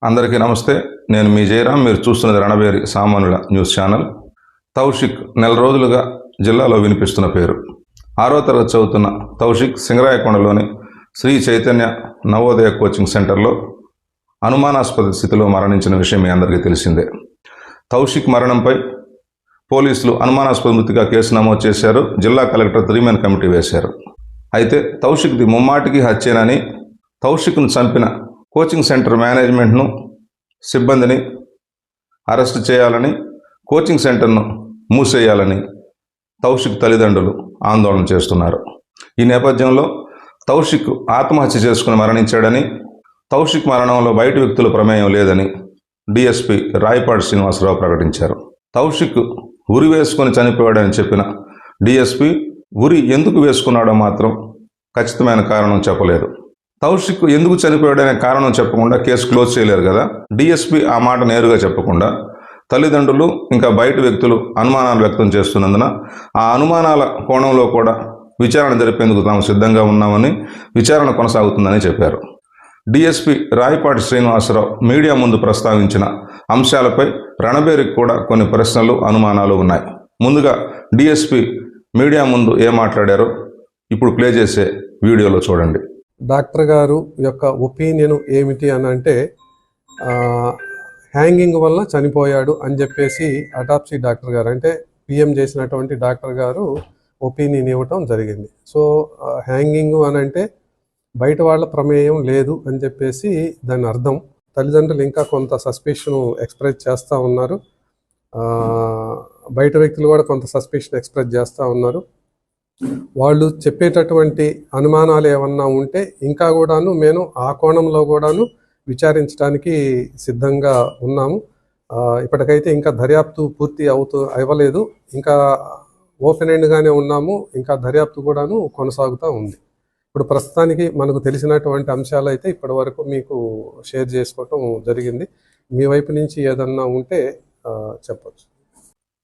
అందరికీ నమస్తే. నేను మీ జయరాం. మీరు చూస్తున్నది రణబేరి సామాన్యుల న్యూస్ ఛానల్. తౌషిక్ నెల రోజులుగా జిల్లాలో వినిపిస్తున్న పేరు. 6వ తరగతి చదువుతున్న తౌషిక్ సింగరాయకొండలోని శ్రీ చైతన్య నవోదయ కోచింగ్ సెంటర్లో అనుమానాస్పద స్థితిలో మరణించిన విషయం మీ అందరికీ తెలిసిందే. తౌషిక్ మరణంపై పోలీసులు అనుమానాస్పద మృతిగా కేసు నమోదు చేశారు. జిల్లా కలెక్టర్ 3-మెన్ కమిటీ వేశారు. అయితే తౌషిక్ది ముమ్మాటికి హత్యేనని, తౌషిక్ను చంపిన కోచింగ్ సెంటర్ మేనేజ్మెంట్ను, సిబ్బందిని అరెస్టు చేయాలని, కోచింగ్ సెంటర్ను మూసేయాలని తౌషిక్ తల్లిదండ్రులు ఆందోళన చేస్తున్నారు. ఈ నేపథ్యంలో తౌషిక్ ఆత్మహత్య చేసుకుని మరణించాడని, తౌషిక్ మరణంలో బయట వ్యక్తుల ప్రమేయం లేదని డిఎస్పీ రాయపాటి శ్రీనివాసరావు ప్రకటించారు. తౌషిక్ ఉరి వేసుకొని చనిపోయాడని చెప్పిన డిఎస్పీ ఉరి ఎందుకు వేసుకున్నాడో మాత్రం ఖచ్చితమైన కారణం చెప్పలేదు. తౌషిక్ ఎందుకు చనిపోయాడనే కారణం చెప్పకుండా కేసు క్లోజ్ చేయలేరు కదా. డిఎస్పీ ఆ మాట నేరుగా చెప్పకుండా తల్లిదండ్రులు ఇంకా బయట వ్యక్తులు అనుమానాలు వ్యక్తం చేస్తున్నందున ఆ అనుమానాల కోణంలో కూడా విచారణ జరిపేందుకు తాము సిద్ధంగా ఉన్నామని, విచారణ కొనసాగుతుందని చెప్పారు. డిఎస్పీ రాయపాటి శ్రీనివాసరావు మీడియా ముందు ప్రస్తావించిన అంశాలపై రణబేరికి కూడా కొన్ని ప్రశ్నలు, అనుమానాలు ఉన్నాయి. ముందుగా డిఎస్పీ మీడియా ముందు ఏం మాట్లాడారో ఇప్పుడు ప్లే చేసే వీడియోలో చూడండి. డాక్టర్ గారు యొక్క ఒపీనియన్ ఏమిటి అని అంటే, హ్యాంగింగ్ వల్ల చనిపోయాడు అని చెప్పేసి అటాప్సీ డాక్టర్ గారు, అంటే పిఎం చేసినటువంటి డాక్టర్ గారు ఒపీనియన్ ఇవ్వటం జరిగింది. సో హ్యాంగింగ్ అని అంటే బయట వాళ్ళ ప్రమేయం లేదు అని చెప్పేసి దాని అర్థం. తల్లిదండ్రులు ఇంకా కొంత సస్పిషన్ ఎక్స్ప్రెస్ చేస్తూ ఉన్నారు. బయట వ్యక్తులు కూడా కొంత సస్పిషన్ ఎక్స్ప్రెస్ చేస్తూ ఉన్నారు. వాళ్ళు చెప్పేటటువంటి అనుమానాలు ఏమన్నా ఉంటే ఇంకా కూడాను మేము ఆ కోణంలో కూడాను విచారించడానికి సిద్ధంగా ఉన్నాము. ఇప్పటికైతే ఇంకా దర్యాప్తు పూర్తి అవ్వలేదు. ఇంకా ఓపెన్ ఎండ్గానే ఉన్నాము. ఇంకా దర్యాప్తు కూడాను కొనసాగుతూ ఉంది. ఇప్పుడు ప్రస్తుతానికి మనకు తెలిసినటువంటి అంశాలు అయితే ఇప్పటి వరకు మీకు షేర్ చేసుకోవటం జరిగింది. మీ వైపు నుంచి ఏదన్నా ఉంటే చెప్పచ్చు.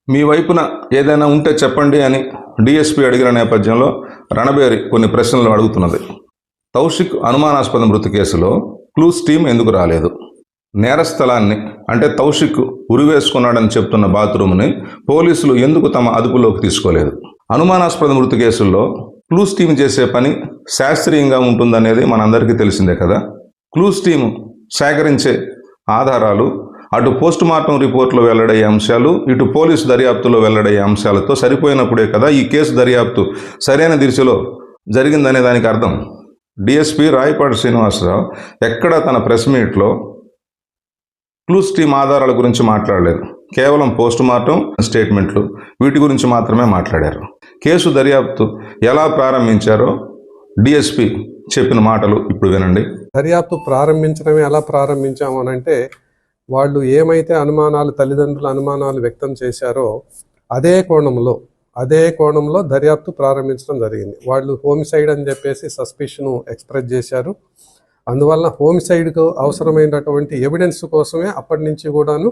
మీ వైపున ఏదైనా ఉంటే చెప్పండి అని డిఎస్పీ అడిగిన నేపథ్యంలో రణబేరి కొన్ని ప్రశ్నలు అడుగుతున్నది. తౌషిక్ అనుమానాస్పద మృతి కేసులో క్లూస్ టీం ఎందుకు రాలేదు? నేరస్థలాన్ని, అంటే తౌషిక్ ఉరివేసుకున్నాడని చెప్తున్న బాత్రూమ్ని పోలీసులు ఎందుకు తమ అదుపులోకి తీసుకోలేదు? అనుమానాస్పద మృతి కేసుల్లో క్లూస్ టీం చేసే పని శాస్త్రీయంగా ఉంటుందనేది మనందరికీ తెలిసిందే కదా. క్లూస్ టీం సేకరించే ఆధారాలు అటు పోస్ట్ మార్టం రిపోర్ట్లో వెల్లడయ్యే అంశాలు, ఇటు పోలీసు దర్యాప్తులో వెల్లడయ్యే అంశాలతో సరిపోయినప్పుడే కదా ఈ కేసు దర్యాప్తు సరైన దిశలో జరిగిందనే దానికి అర్థం. డిఎస్పీ రాయపాటి శ్రీనివాసరావు ఎక్కడ తన ప్రెస్ మీట్లో క్లూస్ టీం ఆధారాల గురించి మాట్లాడలేదు. కేవలం పోస్ట్ మార్టం స్టేట్మెంట్లు వీటి గురించి మాత్రమే మాట్లాడారు. కేసు దర్యాప్తు ఎలా ప్రారంభించారో డిఎస్పీ చెప్పిన మాటలు ఇప్పుడు వినండి. దర్యాప్తు ప్రారంభించడమే ఎలా ప్రారంభించాము అని అంటే, వాళ్ళు ఏమైతే అనుమానాలు, తల్లిదండ్రుల అనుమానాలు వ్యక్తం చేశారో అదే కోణంలో దర్యాప్తు ప్రారంభించడం జరిగింది. వాళ్ళు హోమిసైడ్ అని చెప్పేసి సస్పిషన్ ఎక్స్ప్రెస్ చేశారు. అందువల్ల హోమిసైడ్కు అవసరమైనటువంటి ఎవిడెన్స్ కోసమే అప్పటి నుంచి కూడాను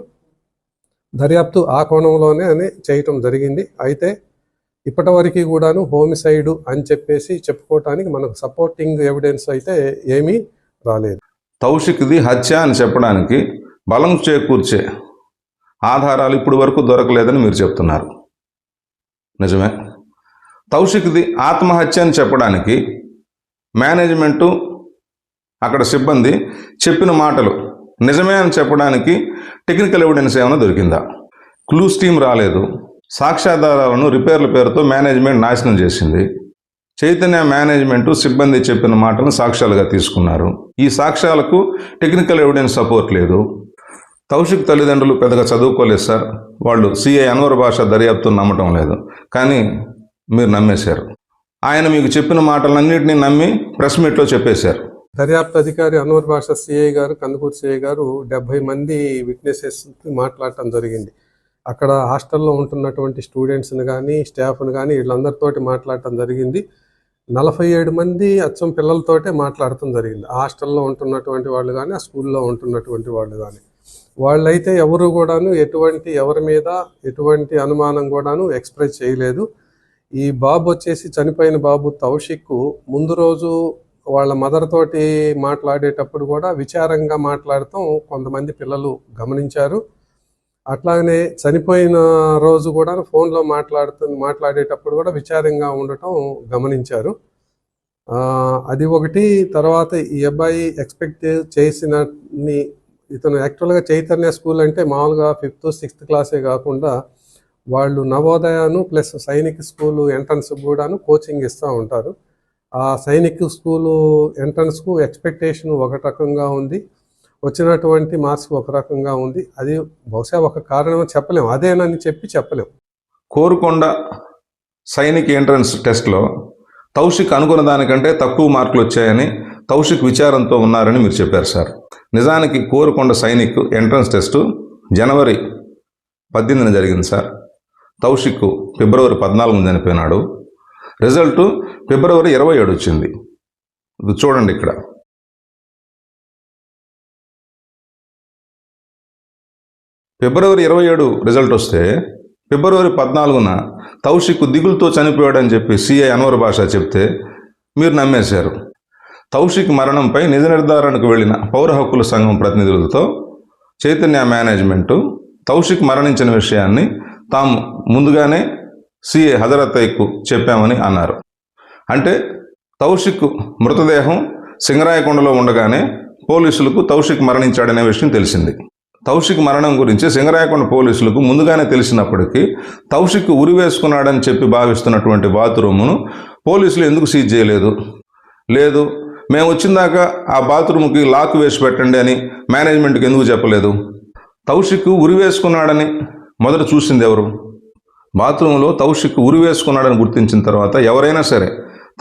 దర్యాప్తు ఆ కోణంలోనే అని చేయటం జరిగింది. అయితే ఇప్పటివరకు కూడాను హోమిసైడ్ అని చెప్పేసి చెప్పుకోవటానికి మనకు సపోర్టింగ్ ఎవిడెన్స్ అయితే ఏమీ రాలేదు. తౌషిక్ది హత్య అని చెప్పడానికి బలం చేకూర్చే ఆధారాలు ఇప్పుడు వరకు దొరకలేదని మీరు చెప్తున్నారు. నిజమే. తౌషిక్ది ఆత్మహత్య అని చెప్పడానికి మేనేజ్మెంటు, అక్కడ సిబ్బంది చెప్పిన మాటలు నిజమే అని చెప్పడానికి టెక్నికల్ ఎవిడెన్స్ ఏమైనా దొరికిందా? క్లూస్ టీం రాలేదు. సాక్ష్యాధారాలను రిపేర్ల పేరుతో మేనేజ్మెంట్ నాశనం చేసింది. చైతన్య మేనేజ్మెంటు, సిబ్బంది చెప్పిన మాటలను సాక్ష్యాలుగా తీసుకున్నారు. ఈ సాక్ష్యాలకు టెక్నికల్ ఎవిడెన్స్ సపోర్ట్ లేదు. తౌషిక్ తల్లిదండ్రులు పెద్దగా చదువుకోలేదు సార్. వాళ్ళు సిఐ అన్వర్ భాష దర్యాప్తును నమ్మటం లేదు. కానీ మీరు నమ్మేశారు. ఆయన మీకు చెప్పిన మాటలన్నింటినీ నమ్మి ప్రెస్ మీట్లో చెప్పేశారు. దర్యాప్తు అధికారి అన్వర్ భాష సిఐ గారు, కందుకూరు సిఐ గారు 70 మంది విట్నెసెస్ మాట్లాడటం జరిగింది. అక్కడ హాస్టల్లో ఉంటున్నటువంటి స్టూడెంట్స్ని కానీ, స్టాఫ్ని కానీ వీళ్ళందరితోటి మాట్లాడటం జరిగింది. 47 మంది అచ్చం పిల్లలతోటే మాట్లాడటం జరిగింది. హాస్టల్లో ఉంటున్నటువంటి వాళ్ళు కానీ, ఆ స్కూల్లో ఉంటున్నటువంటి వాళ్ళు కానీ. వాళ్ళైతే ఎవరు కూడాను ఎవరి మీద ఎటువంటి అనుమానం కూడాను ఎక్స్ప్రెస్ చేయలేదు. ఈ బాబు వచ్చేసి, చనిపోయిన బాబు తౌషిక్ ముందు రోజు వాళ్ళ మదర్ తోటి మాట్లాడేటప్పుడు కూడా విచారంగా మాట్లాడటం కొంతమంది పిల్లలు గమనించారు. అట్లాగనే చనిపోయిన రోజు కూడా ఫోన్లో మాట్లాడేటప్పుడు కూడా విచారంగా ఉండటం గమనించారు. అది ఒకటి. తర్వాత ఈ అబ్బాయి ఎక్స్పెక్ట్ చేసినన్ని, ఇతను యాక్చువల్గా చైతన్య స్కూల్ అంటే మామూలుగా 5th, 6th క్లాసే కాకుండా వాళ్ళు నవోదయను ప్లస్ సైనిక్ స్కూలు ఎంట్రన్స్ కూడాను కోచింగ్ ఇస్తూ ఉంటారు. ఆ సైనిక్ స్కూలు ఎంట్రన్స్కు ఎక్స్పెక్టేషన్ ఒక రకంగా ఉంది, వచ్చినటువంటి మార్క్స్ ఒక రకంగా ఉంది. అది బహుశా ఒక కారణం చెప్పలేము, అదేనని చెప్పలేము. కోరుకొండ సైనిక్ ఎంట్రన్స్ టెస్ట్లో తౌషిక్ అనుకున్న దానికంటే తక్కువ మార్కులు వచ్చాయని తౌషిక్ విచారంతో ఉన్నారని మీరు చెప్పారు సార్. నిజానికి కోరుకొండ సైనిక్ ఎంట్రన్స్ టెస్టు జనవరి 18న జరిగింది సార్. తౌషిక్ ఫిబ్రవరి 14న చనిపోయినాడు. రిజల్ట్ ఫిబ్రవరి 27 వచ్చింది. ఇది చూడండి ఇక్కడ. ఫిబ్రవరి 27 రిజల్ట్ వస్తే ఫిబ్రవరి 14న తౌషిక్ దిగులుతో చనిపోయాడని చెప్పి సిఐ అన్వర్ బాషా చెప్తే మీరు నమ్మేశారు. తౌషిక్ మరణంపై నిజ నిర్ధారణకు వెళ్లిన పౌర హక్కుల సంఘం ప్రతినిధులతో చైతన్య మేనేజ్మెంటు తౌషిక్ మరణించిన విషయాన్ని తాము ముందుగానే సిఐ హజరత్తయ్యకు చెప్పామని అన్నారు. అంటే తౌషిక్ మృతదేహం సింగరాయకొండలో ఉండగానే పోలీసులకు తౌషిక్ మరణించాడనే విషయం తెలిసింది. తౌషిక్ మరణం గురించి సింగరాయకొండ పోలీసులకు ముందుగానే తెలిసినప్పటికీ తౌషిక్ ఉరివేసుకున్నాడని చెప్పి భావిస్తున్నటువంటి బాత్రూమును పోలీసులు ఎందుకు సీజ్ చేయలేదు? లేదు, మేము వచ్చిందాకా ఆ బాత్రూమ్కి లాక్ వేసి పెట్టండి అని మేనేజ్మెంట్కి ఎందుకు చెప్పలేదు? తౌషిక్ ఉరివేసుకున్నాడని మొదట చూసింది ఎవరు? బాత్రూంలో తౌషిక్ ఉరివేసుకున్నాడని గుర్తించిన తర్వాత ఎవరైనా సరే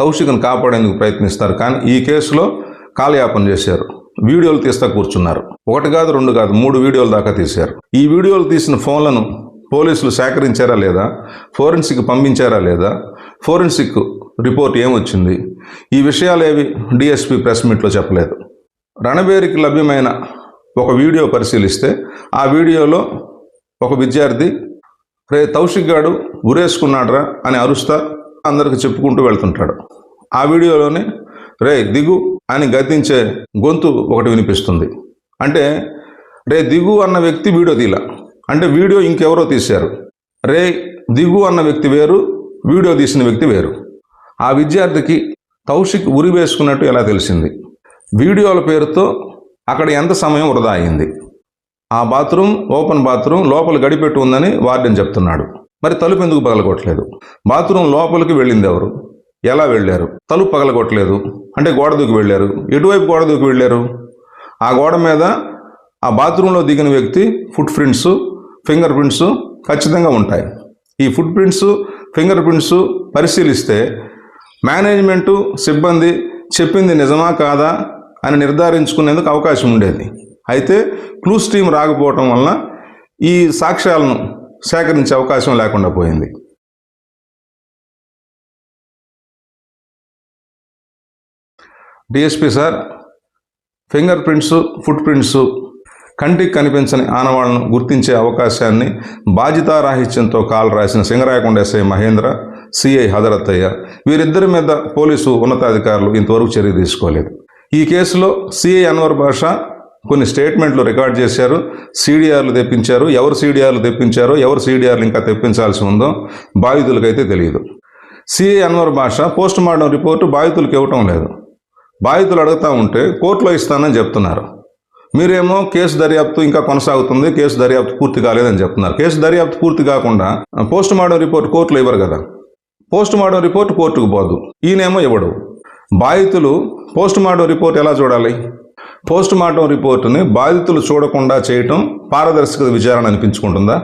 తౌషిక్ను కాపాడేందుకు ప్రయత్నిస్తారు. కానీ ఈ కేసులో కాలయాపన చేశారు. వీడియోలు తీస్తా కూర్చున్నారు. 1 కాదు 2 కాదు 3 వీడియోలు దాకా తీశారు. ఈ వీడియోలు తీసిన ఫోన్లను పోలీసులు సేకరించారా లేదా? ఫోరెన్సిక్ పంపించారా లేదా? ఫోరెన్సిక్ రిపోర్ట్ ఏమొచ్చింది? ఈ విషయాలేవి డిఎస్పీ ప్రెస్ మీట్లో చెప్పలేదు. రణబేరికి లభ్యమైన ఒక వీడియో పరిశీలిస్తే ఆ వీడియోలో ఒక విద్యార్థి రే తౌషిక్ గాడు ఉరేసుకున్నాడ్రా అని అరుస్తా అందరికి చెప్పుకుంటూ వెళ్తుంటాడు. ఆ వీడియోలోనే రే దిగు అని గద్దించే గొంతు ఒకటి వినిపిస్తుంది. అంటే రే దిగు అన్న వ్యక్తి వీడియో తీలా, అంటే వీడియో ఇంకెవరో తీశారు. రే దిగు అన్న వ్యక్తి వేరు, వీడియో తీసిన వ్యక్తి వేరు. ఆ విద్యార్థికి తౌషిక్ ఉరి వేసుకున్నట్టు ఎలా తెలిసింది? వీడియోల పేరుతో అక్కడ ఎంత సమయం వృధా అయింది? ఆ బాత్రూమ్ ఓపెన్ బాత్రూమ్ లోపల గడిపెట్టి ఉందని వార్డెన్ చెప్తున్నాడు. మరి తలుపు ఎందుకు పగలగొట్టలేదు? బాత్రూమ్ లోపలికి వెళ్ళింది ఎవరు? ఎలా వెళ్ళారు? తలుపు పగలగొట్టలేదు అంటే గోడ దూకి వెళ్ళారు. ఎటువైపు గోడ దూకి వెళ్ళారు? ఆ గోడ మీద ఆ బాత్రూంలో దిగిన వ్యక్తి ఫుట్ ప్రింట్స్, ఫింగర్ ప్రింట్స్ ఖచ్చితంగా ఉంటాయి. ఈ ఫుట్ ప్రింట్స్, ఫింగర్ ప్రింట్స్ పరిశీలిస్తే మేనేజ్మెంటు సిబ్బంది చెప్పింది నిజమా కాదా అని నిర్ధారించుకునేందుకు అవకాశం ఉండేది. అయితే క్లూస్ టీం రాకపోవటం వలన ఈ సాక్ష్యాలను సేకరించే అవకాశం లేకుండా పోయింది. DSP sir, finger prints, foot prints కంటికి కనిపించని ఆనవాళ్లను గుర్తించే అవకాశాన్ని బాధ్యతారాహిత్యంతో కాల్ రాసిన సింగరాయకొండ ఎస్ఐ మహేంద్ర, సిఐ హజరత్తయ్య వీరిద్దరి మీద పోలీసు ఉన్నతాధికారులు ఇంతవరకు చర్య తీసుకోలేదు. ఈ కేసులో సిఐ అన్వర్ బాషా కొన్ని స్టేట్మెంట్లు రికార్డ్ చేశారు, సీడీఆర్లు తెప్పించారు. ఎవరు సీడీఆర్లు తెప్పించారో, ఎవరు సీడీఆర్లు ఇంకా తెప్పించాల్సి ఉందో బాధితులకైతే తెలియదు. సిఐ అన్వర్ బాషా పోస్ట్ మార్టం రిపోర్టు బాధితులకు ఇవ్వటం లేదు. బాధితులు అడుగుతూ ఉంటే కోర్టులో ఇస్తానని చెప్తున్నారు. మీరేమో కేసు దర్యాప్తు ఇంకా కొనసాగుతుంది, కేసు దర్యాప్తు పూర్తి కాలేదని చెప్తున్నారు. కేసు దర్యాప్తు పూర్తి కాకుండా పోస్ట్ మార్టం రిపోర్ట్ కోర్టులో ఇవ్వరు కదా. పోస్ట్ మార్టం రిపోర్ట్ కోర్టుకు పోదు, ఈయనేమో ఇవ్వడు. బాధితులు పోస్ట్ మార్టం రిపోర్ట్ ఎలా చూడాలి? పోస్ట్ మార్టం రిపోర్టుని బాధితులు చూడకుండా చేయటం పారదర్శక విచారణ అనిపించుకుంటుందా?